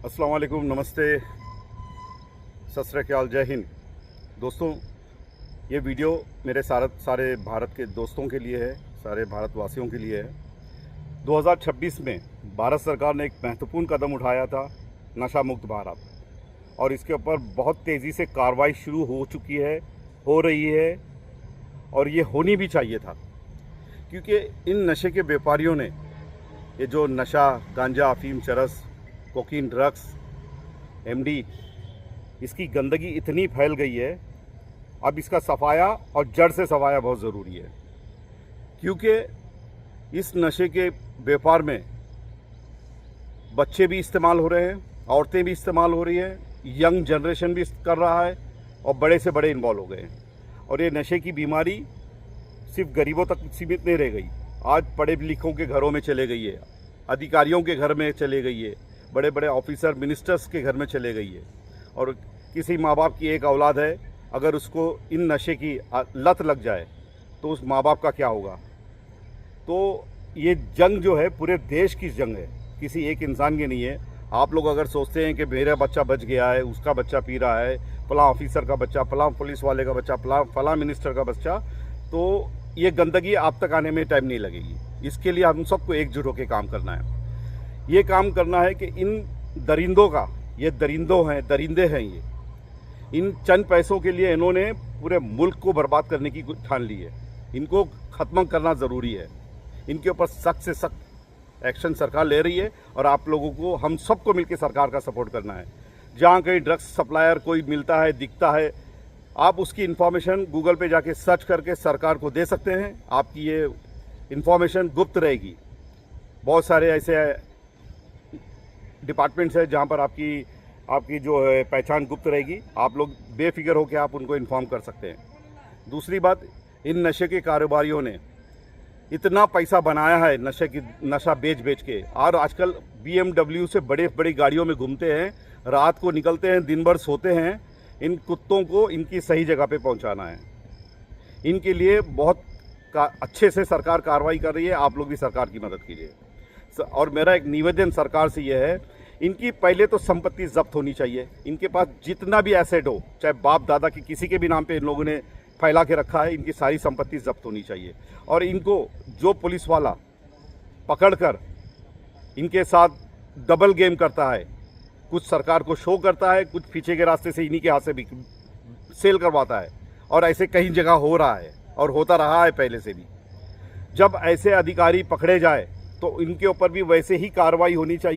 अस्सलाम वालेकुम, नमस्ते, सत श्री अकाल, जय हिंद। दोस्तों, ये वीडियो मेरे सारे भारत के दोस्तों के लिए है, सारे भारतवासियों के लिए है। 2026 में भारत सरकार ने एक महत्वपूर्ण कदम उठाया था, नशा मुक्त भारत, और इसके ऊपर बहुत तेज़ी से कार्रवाई शुरू हो चुकी है, हो रही है, और ये होनी भी चाहिए था, क्योंकि इन नशे के व्यापारियों ने ये जो नशा, गांजा, अफीम, चरस, कोकीन, ड्रग्स, एमडी, इसकी गंदगी इतनी फैल गई है, अब इसका सफाया और जड़ से सफाया बहुत ज़रूरी है। क्योंकि इस नशे के व्यापार में बच्चे भी इस्तेमाल हो रहे हैं, औरतें भी इस्तेमाल हो रही हैं, यंग जनरेशन भी कर रहा है, और बड़े से बड़े इन्वॉल्व हो गए हैं। और ये नशे की बीमारी सिर्फ गरीबों तक सीमित नहीं रह गई, आज पढ़े लिखों के घरों में चले गई है, अधिकारियों के घर में चले गई है, बड़े बड़े ऑफिसर, मिनिस्टर्स के घर में चले गई है। और किसी माँ बाप की एक औलाद है, अगर उसको इन नशे की लत लग जाए तो उस माँ बाप का क्या होगा। तो ये जंग जो है पूरे देश की जंग है, किसी एक इंसान की नहीं है। आप लोग अगर सोचते हैं कि मेरा बच्चा बच गया है, उसका बच्चा पी रहा है, फलां ऑफिसर का बच्चा, फलां पुलिस वाले का बच्चा, फलां मिनिस्टर का बच्चा, तो ये गंदगी आप तक आने में टाइम नहीं लगेगी। इसके लिए हम सबको एकजुट होकर काम करना है। ये काम करना है कि इन दरिंदों का, ये दरिंदे हैं, ये इन चंद पैसों के लिए इन्होंने पूरे मुल्क को बर्बाद करने की ठान ली है। इनको ख़त्म करना ज़रूरी है। इनके ऊपर सख्त से सख्त एक्शन सरकार ले रही है, और आप लोगों को, हम सबको मिलकर सरकार का सपोर्ट करना है। जहाँ कहीं ड्रग्स सप्लायर कोई मिलता है, दिखता है, आप उसकी इन्फॉर्मेशन गूगल पे जाके सर्च करके सरकार को दे सकते हैं। आपकी ये इन्फॉर्मेशन गुप्त रहेगी। बहुत सारे ऐसे डिपार्टमेंट्स है जहाँ पर आपकी जो है पहचान गुप्त रहेगी। आप लोग बेफिक्र होकर आप उनको इन्फॉर्म कर सकते हैं। दूसरी बात, इन नशे के कारोबारियों ने इतना पैसा बनाया है नशा बेच के, और आजकल BMW से बड़ी बड़ी गाड़ियों में घूमते हैं, रात को निकलते हैं, दिन भर सोते हैं। इन कुत्तों को इनकी सही जगह पे पहुंचाना है। इनके लिए बहुत अच्छे से सरकार कार्रवाई कर रही है। आप लोग भी सरकार की मदद कीजिए। और मेरा एक निवेदन सरकार से यह है, इनकी पहले तो संपत्ति जब्त होनी चाहिए। इनके पास जितना भी एसेट हो, चाहे बाप दादा की किसी के भी नाम पे इन लोगों ने फैला के रखा है, इनकी सारी संपत्ति जब्त होनी चाहिए। और इनको जो पुलिस वाला पकड़कर इनके साथ डबल गेम करता है, कुछ सरकार को शो करता है, कुछ पीछे के रास्ते से इन्हीं के हाथ से भी सेल करवाता है, और ऐसे कई जगह हो रहा है और होता रहा है पहले से भी। जब ऐसे अधिकारी पकड़े जाए तो इनके ऊपर भी वैसे ही कार्रवाई होनी चाहिए।